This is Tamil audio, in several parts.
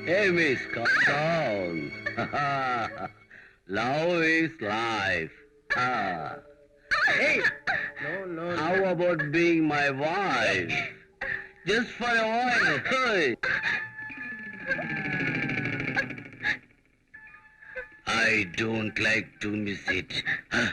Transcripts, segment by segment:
Hey, miss, calm down. Love is life. Ah. Hey, no. How about being my wife? Just for a while. Hey. I don't like to miss it. Huh?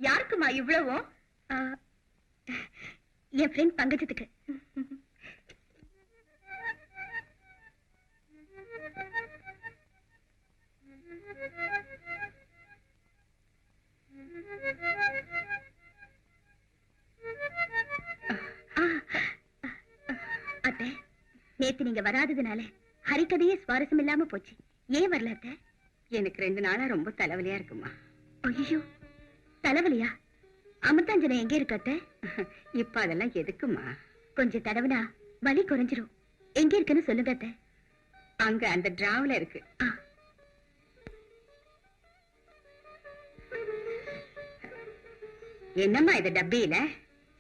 யாருக்குமா இவ்வளவோ? என் ஃப்ரெண்ட் பங்கஜத்துக்கு. அத்தை, நேத்து நீங்க வராததுனால ஹரிக்கதையே சுவாரஸ்யம் இல்லாம போச்சு. ஏன் வரல அத்தை? எனக்கு 2 நாளா ரொம்ப தலைவலியா இருக்குமா. ஐயோ, தலைவலியா? அமிர்தாஞ்சனம் எங்க இருக்கு அத்தை? இப்ப அதெல்லாம் எதுக்குமா? கொஞ்சம் தடவுனா வலி குறைஞ்சிரும். எங்க இருக்குன்னு சொல்லுங்க அத்தை. அங்க அந்த டிராவல இருக்கு. என்னம்மா இது டப்பியில?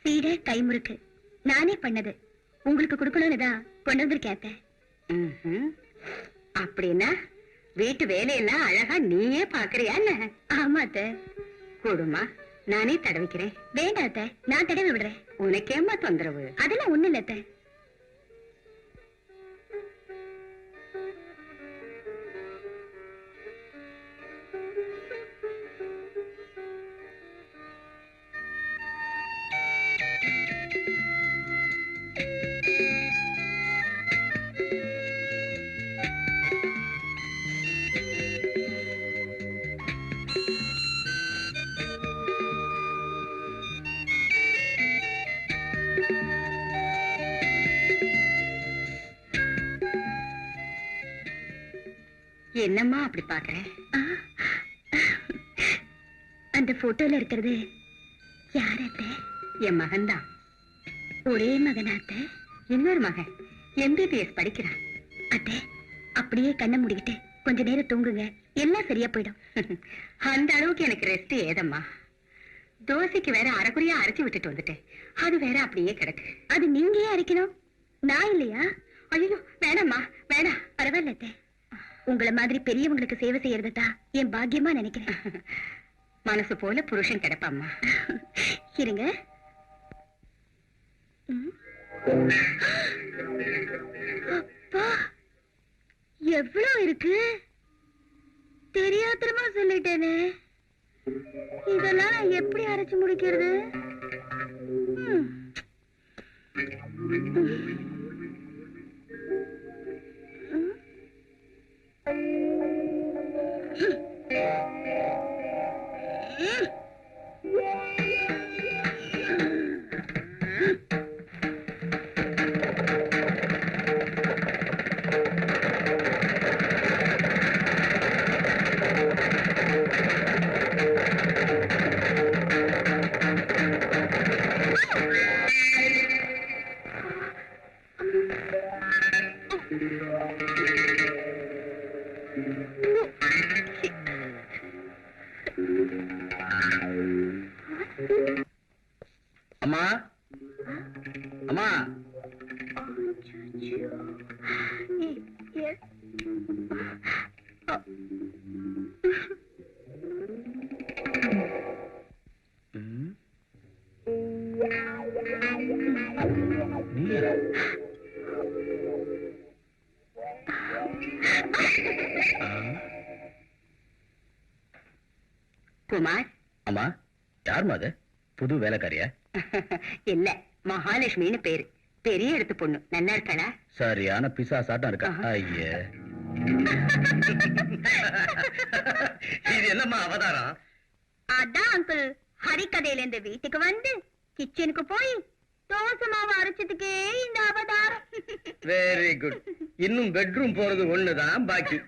சீடை கைமுறுக்கு நானே பண்ணது. உங்களுக்கு கொடுக்கணும்னு தான் கொண்டு வந்திருக்கேன் அத்தை. அப்படின்னா வீட்டு வேலையெல்லாம் அழகா நீயே பாக்குறியா? ஆமா அத்தை. கொடுமா, நானே தடவிக்கிறேன். வேண்டாம் அத்தை, நான் தடவி விடுறேன். உனக்கேம்மா தொந்தரவு? அதெல்லாம் ஒண்ணு இல்ல அத்தை. என்னம்மா அப்படி பாக்குற? அந்த போட்டோல இருக்கிறது யார் அத்தை? என் மகன்தான். ஒரே மகன் அத்தை? இன்னொரு மகன் MBBS படிக்கிறான். அத்தை, அப்படியே கண்ணை மூடிக்கிட்டு கொஞ்ச நேரம் தூங்குங்க, எல்லாம் சரியா போயிடும். அந்த அளவுக்கு எனக்கு ரெஸ்ட் ஏதம்மா. தோசைக்கு வேற அரைக்குறையா அரைச்சு விட்டுட்டு வந்துட்டேன். அது வேற அப்படியே கிடக்கு. அது நீங்க ஏன் அரைக்கணும், நான் இல்லையா? ஐயோ வேணாம்மா, வேணாம். பரவாயில்ல அத்தை, உங்களை மாதிரி பெரியவங்களுக்கு சேவை செய்யறதுதான் என் பாக்கியமா நினைக்கிறேன். மனசு போல புருஷன் கிடப்பாம்மா. இருங்க. அப்பா, எவ்வளவு இருக்கு? தெரியாதனமா சொல்லிட்டேனே. இதெல்லாம் நான் எப்படி அரைச்சு முடிக்கிறது? அம்மா, அம்மா, குமார். அம்மா, யாருமா அது? புது வேலைக்காரியா? இல்ல, மகாலட்சுமின்னு பேரு. பெரிய இடத்து பொண்ணு. நல்லா இருக்காளா? சரியான பிசா சாட்டம் இருக்கா? ஐயே, இது என்னம்மா அவதாரம்? அதான் அங்கிள், ஹரிக்கதையில இருந்து வீட்டுக்கு வந்து கிச்சனுக்கு போய் தோசை மாவு அரைச்சதுக்கே இந்த அவதாரம். Very good. இன்னும் பெட்ரூம் போறது ஒண்ணுதான் பாக்கி.